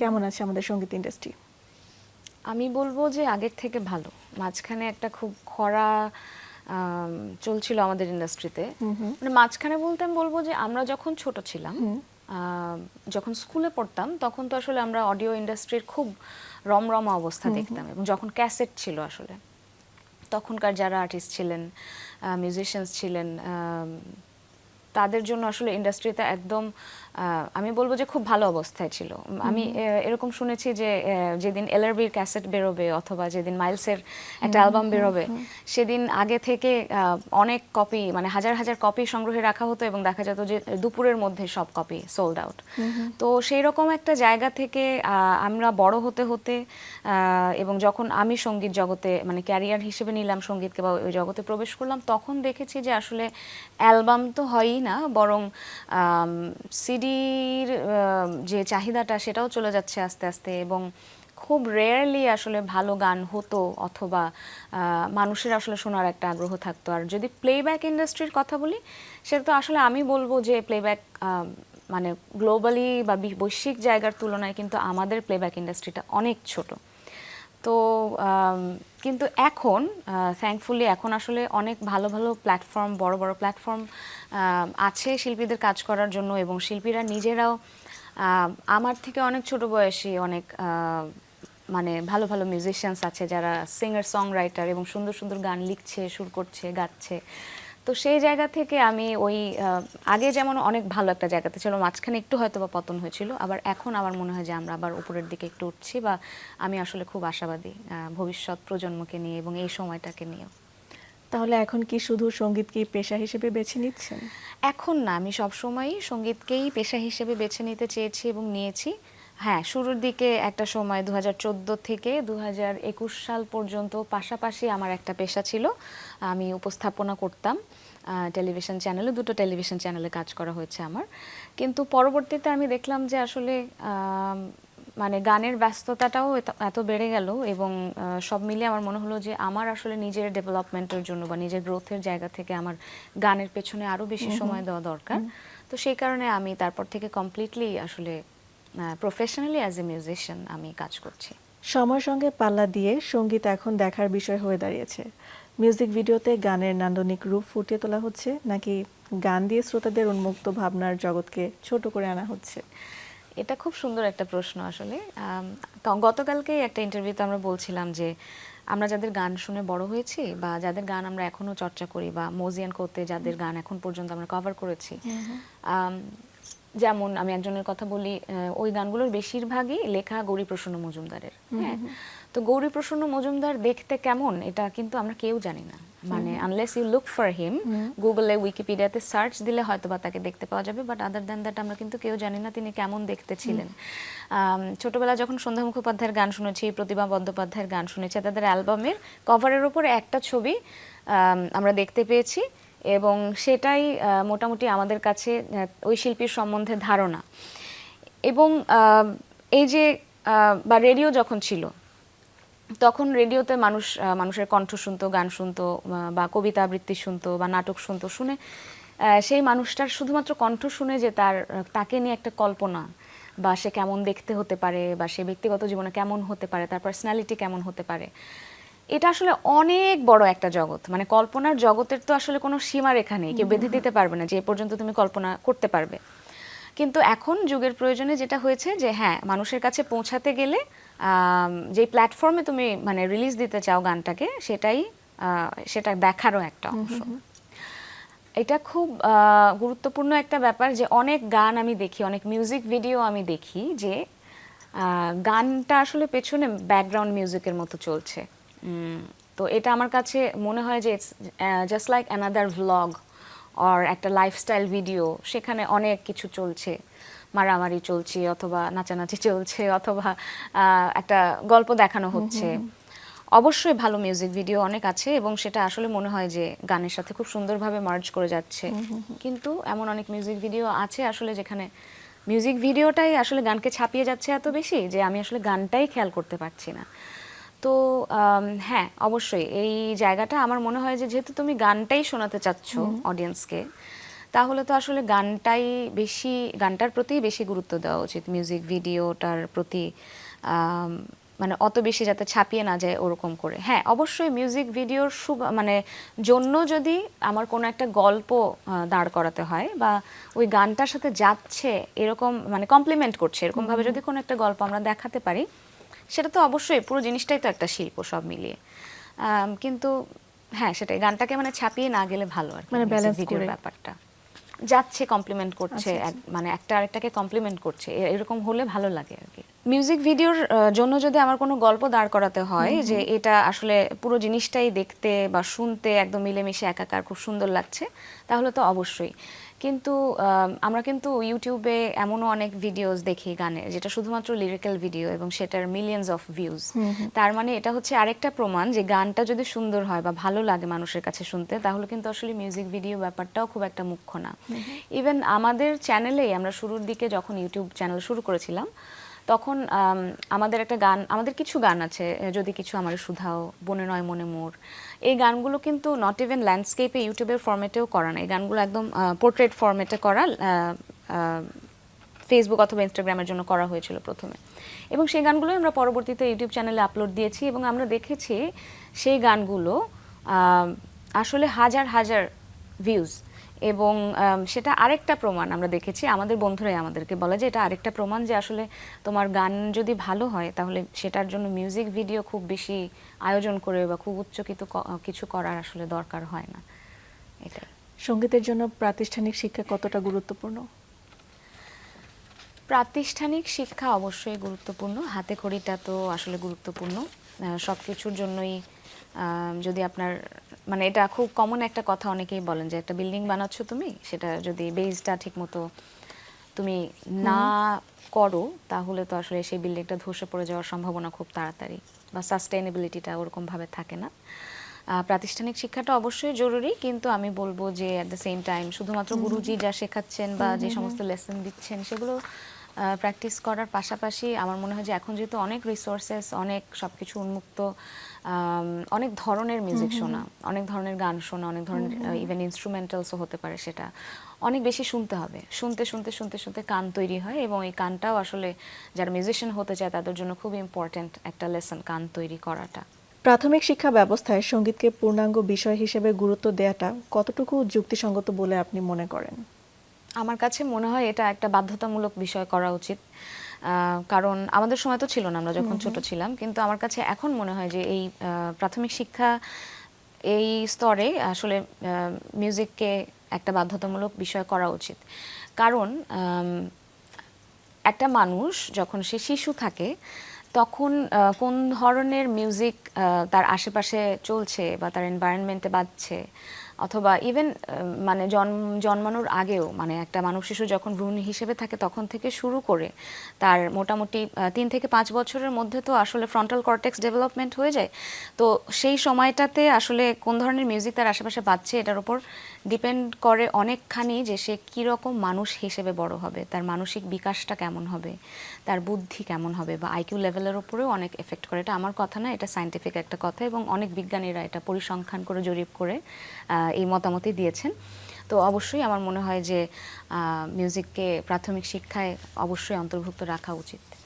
কেমন আছে আমাদের সঙ্গীত ইন্ডাস্ট্রি? আমি বলবো যে আগের থেকে ভালো। মাঝখানে একটা খুব খরা চলছিল আমাদের ইন্ডাস্ট্রিতে। মানে মাঝখানে বলতে আমি বলবো যে আমরা যখন ছোট ছিলাম, যখন স্কুলে পড়তাম তখন তো আসলে আমরা অডিও ইন্ডাস্ট্রির খুব রমরমা অবস্থা দেখতাম, এবং যখন ক্যাসেট ছিল আসলে তখনকার যারা আর্টিস্ট ছিলেন, মিউজিশিয়ানস ছিলেন, তাদের জন্য আসলে ইন্ডাস্ট্রিতে একদম আমি বলবো যে খুব ভালো অবস্থায় ছিল। আমি এরকম শুনেছি যে যেদিন এলআরবির ক্যাসেট বেরোবে অথবা যেদিন মাইলসের একটা অ্যালবাম বেরোবে, সেদিন আগে থেকে অনেক কপি, মানে হাজার হাজার কপি সংগ্রহে রাখা হতো এবং দেখা যেত যে দুপুরের মধ্যে সব কপি সোল্ড আউট। তো সেই রকম একটা জায়গা থেকে আমরা বড় হতে হতে এবং যখন আমি সঙ্গীত জগতে মানে ক্যারিয়ার হিসেবে নিলাম সঙ্গীতকে বা ওই জগতে প্রবেশ করলাম, তখন দেখেছি যে আসলে অ্যালবাম তো হয়ই না, বরং সিডির যে চাহিদাটা সেটাও চলে যাচ্ছে আস্তে আস্তে, এবং খুব রেয়ারলি আসলে ভালো গান হতো অথবা মানুষের আসলে শোনার একটা আগ্রহ থাকতো। আর যদি প্লেব্যাক ইন্ডাস্ট্রির কথা বলি, সেটা তো আসলে আমি বলবো যে প্লেব্যাক মানে গ্লোবালি বা বৈশ্বিক জায়গার তুলনায় কিন্তু আমাদের প্লেব্যাক ইন্ডাস্ট্রিটা অনেক ছোট। তো কিন্তু এখন থ্যাঙ্কফুলি এখন আসলে অনেক ভালো ভালো প্ল্যাটফর্ম, বড় বড় প্ল্যাটফর্ম আছে শিল্পীদের কাজ করার জন্য, এবং শিল্পীরা নিজেরাও আমার থেকে অনেক ছোট বয়সী অনেক মানে ভালো ভালো মিউজিশিয়ানস আছে যারা সিঙ্গার সং রাইটার এবং সুন্দর সুন্দর গান লিখছে, সুর করছে, গাচ্ছে। তো সেই জায়গা থেকে আমি ওই আগে যেমন অনেক ভালো একটা জায়গাতে ছিল, মাঝখানে একটু হয়তো বা পতন হয়েছিল, আবার এখন আমার মনে হয় যে আমরা আবার উপরের দিকে একটু উঠছি, বা আমি আসলে খুব আশাবাদী ভবিষ্যৎ প্রজন্মকে নিয়ে এবং এই সময়টাকে নিয়েও। তাহলে এখন কি শুধু সঙ্গীতকেই পেশা হিসেবে বেছে নিচ্ছেন? এখন না, আমি সবসময়ই সঙ্গীতকেই পেশা হিসেবে বেছে নিতে চেয়েছি এবং নিয়েছি। হ্যাঁ, শুরুর দিকে একটা সময় 2014 থেকে 2021 সাল পর্যন্ত পাশাপাশি আমার একটা পেশা ছিল, আমি উপস্থাপনা করতাম টেলিভিশন চ্যানেলে, দুটো টেলিভিশন চ্যানেলে কাজ করা হয়েছে আমার। কিন্তু পরবর্তীতে আমি দেখলাম যে আসলে মানে গানের ব্যস্ততাটাও এত বেড়ে গেল, এবং সব মিলিয়ে আমার মনে হলো যে আমার আসলে নিজের ডেভেলপমেন্টের জন্য বা নিজের গ্রোথের জায়গা থেকে আমার গানের পেছনে আরও বেশি সময় দেওয়া দরকার। তো সেই কারণে আমি তারপর থেকে কমপ্লিটলি আসলে প্রফেশনালি অ্যাজ এ মিউজিশিয়ান আমি কাজ করছি। সময়ের সঙ্গে পাল্লা দিয়ে সঙ্গীত এখন দেখার বিষয় হয়ে দাঁড়িয়েছে। মিউজিক ভিডিওতে গানের নান্দনিক রূপ ফুটিয়ে তোলা হচ্ছে, নাকি গান দিয়ে শ্রোতাদের উন্মুক্ত ভাবনার জগৎকে ছোট করে আনা হচ্ছে? এটা খুব সুন্দর একটা প্রশ্ন আসলে। গতকালকেই একটা ইন্টারভিউতে আমরা বলছিলাম যে আমরা যাদের গান শুনে বড় হয়েছি বা যাদের গান আমরা এখনো চর্চা করি বা মোজিয়ান কোতে যাদের গান এখন পর্যন্ত আমরা কভার করেছি, যেমন আমি একজনের কথা বলি, ওই গানগুলোর বেশিরভাগই লেখা গৌরীপ্রসন্ন মজুমদারের। হ্যাঁ, তো গৌরীপ্রসন্ন মজুমদার দেখতে কেমন এটা কিন্তু আমরা কেউ জানি না, মানে unless you look for him, গুগলে উইকিপিডিয়াতে সার্চ দিলে হয়তো বা তাকে দেখতে পাওয়া যাবে, বাট আদার দ্যান দ্যাট আমরা কিন্তু কেউ জানি না তিনি কেমন দেখতে ছিলেন। ছোটবেলা যখন সন্ধ্যা মুখোপাধ্যায়ের গান শুনেছি, প্রতিমা বন্দ্যোপাধ্যায়ের গান শুনেছি, তাদের অ্যালবামের কভারের উপর একটা ছবি আমরা দেখতে পেয়েছি, এবং সেটাই মোটামুটি আমাদের কাছে ওই শিল্পীর সম্বন্ধে ধারণা। এবং এই যে বা রেডিও যখন ছিল, তখন রেডিওতে মানুষের কণ্ঠ শুনতো, গান শুনতো, বা কবিতা আবৃত্তি শুনতো বা নাটক শুনতো, শুনে সেই মানুষটার শুধুমাত্র কণ্ঠ শুনে যে তাকে নিয়ে একটা কল্পনা, বা সে কেমন দেখতে হতে পারে, বা সে ব্যক্তিগত জীবনে কেমন হতে পারে, তার পার্সোনালিটি কেমন হতে পারে, এটা আসলে অনেক বড় একটা জগৎ। মানে কল্পনার জগতের তো আসলে কোনো সীমারেখা নেই, কেউ বেঁধে দিতে পারবে না যে এ পর্যন্ত তুমি কল্পনা করতে পারবে। কিন্তু এখন যুগের প্রয়োজনে যেটা হয়েছে যে হ্যাঁ, মানুষের কাছে পৌঁছাতে গেলে যে প্ল্যাটফর্মে তুমি মানে রিলিজ দিতে চাও গানটাকে, সেটা দেখারও একটা অংশ। এটা খুব গুরুত্বপূর্ণ একটা ব্যাপার যে অনেক গান আমি দেখি, অনেক মিউজিক ভিডিও আমি দেখি যে গানটা আসলে পেছনে ব্যাকগ্রাউন্ড মিউজিকের মতো চলছে। তো এটা আমার কাছে মনে হয় যে it's just like another vlog or একটা লাইফস্টাইল ভিডিও, সেখানে অনেক কিছু চলছে, মারামারি চলছে অথবা নাচানাচি চলছে অথবা একটা গল্প দেখানো হচ্ছে। অবশ্যই ভালো মিউজিক ভিডিও অনেক আছে এবং সেটা আসলে মনে হয় যে গানের সাথে খুব সুন্দরভাবে মার্জ করে যাচ্ছে, কিন্তু এমন অনেক মিউজিক ভিডিও আছে আসলে যেখানে মিউজিক ভিডিওটাই আসলে গানকে ছাপিয়ে যাচ্ছে এত বেশি যে আমি আসলে গানটাই খেয়াল করতে পারছি না। তো হ্যাঁ, অবশ্যই এই জায়গাটা আমার মনে হয় যে যেহেতু তুমি গানটাই শোনাতে চাচ্ছ অডিয়েন্সকে, তাহলে তো আসলে গানটার প্রতি বেশি গুরুত্ব দেওয়া উচিত, মিউজিক ভিডিওটার প্রতি মানে অত বেশি যাতে ছাপিয়ে না যায় ওরকম করে। হ্যাঁ, অবশ্যই মিউজিক ভিডিওর মানে জন্য যদি আমার কোনো একটা গল্প দাঁড় করাতে হয় বা ওই গানটার সাথে যাচ্ছে এরকম, মানে কমপ্লিমেন্ট করছে এরকম ভাবে যদি কোনো একটা গল্প আমরা দেখাতে পারি, সেটা তো অবশ্যই পুরো জিনিসটাই তো একটা শিল্প সব মিলিয়ে। কিন্তু হ্যাঁ, সেটাই, গানটাকে মানে ছাপিয়ে না গেলে ভালো আর কি, মানে ব্যালেন্স ভিডিওর করে ব্যাপারটা যাচ্ছে, কমপ্লিমেন্ট করছে, আচ্ছা, আচ্ছা। মানে একটা আরেকটাকে কমপ্লিমেন্ট করছে, এরকম হলে ভালো লাগে আর কি। মিউজিক ভিডিওর জন্য যদি আমার কোনো গল্প দাঁড় করাতে হয় যে এটা আসলে পুরো জিনিসটাই দেখতে বা শুনতে একদম মিলেমিশে একাকার খুব সুন্দর লাগছে, তাহলে তো অবশ্যই। কিন্তু আমরা কিন্তু ইউটিউবে এমনও অনেক ভিডিওস দেখি গানের যেটা শুধুমাত্র লিরিক্যাল ভিডিও এবং সেটার মিলিয়নস অফ ভিউজ। তার মানে এটা হচ্ছে আরেকটা প্রমাণ যে গানটা যদি সুন্দর হয় বা ভালো লাগে মানুষের কাছে শুনতে, তাহলে কিন্তু আসলে মিউজিক ভিডিও ব্যাপারটাও খুব একটা মুখ্য না। ইভেন আমাদের চ্যানেলেই আমরা শুরুর দিকে যখন ইউটিউব চ্যানেল শুরু করেছিলাম, তখন আমাদের কিছু গান আছে, যদি কিছু আমার শুধাও, বনে নয় মনে মোর, এই গানগুলো কিন্তু নট ইভেন ল্যান্ডস্কেপে ইউটিউবের ফরম্যাটেও করা না, এই গানগুলো একদম পোর্ট্রেট ফরম্যাটে করা, ফেসবুক অথবা ইনস্টাগ্রামের জন্য করা হয়েছিল প্রথমে, এবং সেই গানগুলো আমরা পরবর্তীতে ইউটিউব চ্যানেলে আপলোড দিয়েছি এবং আমরা দেখেছি সেই গানগুলো আসলে হাজার হাজার ভিউজ। এবং সেটা আরেকটা প্রমাণ আমরা দেখেছি, আমাদের বন্ধুরাই আমাদেরকে বলে যে এটা আরেকটা প্রমাণ যে আসলে তোমার গান যদি ভালো হয় তাহলে সেটার জন্য মিউজিক ভিডিও খুব বেশি আয়োজন করে বা খুব উচ্চকিত কিছু করার আসলে দরকার হয় না। এটাই। সঙ্গীতের জন্য প্রাতিষ্ঠানিক শিক্ষা কতটা গুরুত্বপূর্ণ? প্রাতিষ্ঠানিক শিক্ষা অবশ্যই গুরুত্বপূর্ণ, হাতে খড়িটা তো আসলে গুরুত্বপূর্ণ সব কিছুর জন্যই। যদি আপনার, মানে এটা খুব কমন একটা কথা, অনেকেই বলেন যে একটা বিল্ডিং বানাচ্ছ তুমি, সেটা যদি বেসটা ঠিক মতো তুমি না করো তাহলে তো আসলে সেই বিল্ডিংটা ধসে পড়ে যাওয়ার সম্ভাবনা খুব তাড়াতাড়ি, বা সাস্টেইনেবিলিটিটা ওরকম ভাবে থাকে না। প্রাতিষ্ঠানিক শিক্ষাটা অবশ্যই জরুরি, কিন্তু আমি বলবো যে অ্যাট দ্য সেম টাইম শুধুমাত্র গুরুজি যা শেখাচ্ছেন বা যে সমস্ত লেসন দিচ্ছেন সেগুলো প্র্যাকটিস করার পাশাপাশি আমার মনে হয় যে এখন যেহেতু অনেক রিসোর্সেস, অনেক সবকিছু উন্মুক্ত, অনেক ধরনের মিউজিক শোনা, অনেক ধরনের গান শোনা, অনেক ধরনের ইভেন ইনস্ট্রুমেন্টালসও হতে পারে, সেটা অনেক বেশি শুনতে হবে। শুনতে শুনতে শুনতে শুনতে কান তৈরি হয়, এবং এই কানটাও আসলে যারা মিউজিশিয়ান হতে চায় তাদের জন্য খুব ইম্পর্ট্যান্ট একটা লেসন, কান তৈরি করাটা। প্রাথমিক শিক্ষা ব্যবস্থায় সঙ্গীতকে পূর্ণাঙ্গ বিষয় হিসেবে গুরুত্ব দেওয়াটা কতটুকু যুক্তিসঙ্গত বলে আপনি মনে করেন? আমার কাছে মনে হয় এটা একটা বাধ্যতামূলক বিষয় করা উচিত, কারণ আমাদের সময় তো ছিল না, আমরা যখন ছোট ছিলাম, কিন্তু আমার কাছে এখন মনে হয় যে এই প্রাথমিক শিক্ষা এই স্তরে আসলে মিউজিককে একটা বাধ্যতামূলক বিষয় করা উচিত। কারণ একটা মানুষ যখন সে শিশু থাকে তখন কোন ধরনের মিউজিক তার আশেপাশে চলছে বা তার এনভায়রনমেন্টে বাজছে, অথবা ইভেন মানে জন্মানোর আগেও, মানে একটা মানব শিশু যখন ভ্রূণ হিসেবে থাকে তখন থেকে শুরু করে তার মোটামুটি 3 থেকে 5 বছরের মধ্যে তো আসলে ফ্রন্টাল কর্টেক্স ডেভেলপমেন্ট হয়ে যায়। তো সেই সময়টাতে আসলে কোন ধরনের মিউজিক তার আশেপাশে বাজছে এটার উপর ডিপেন্ড করে অনেকখানি যে সে কীরকম মানুষ হিসেবে বড় হবে, তার মানসিক বিকাশটা কেমন হবে, তার বুদ্ধি কেমন হবে, বা আইকিউ লেভেলের উপরেও অনেক এফেক্ট করে। এটা আমার কথা না, এটা সায়েন্টিফিক একটা কথা, এবং অনেক বিজ্ঞানীরা এটা পরিসংখ্যান করে জরিপ করে এই মতামতই দিয়েছেন। তো অবশ্যই আমার মনে হয় যে মিউজিককে প্রাথমিক শিক্ষায় অবশ্যই অন্তর্ভুক্ত রাখা উচিত।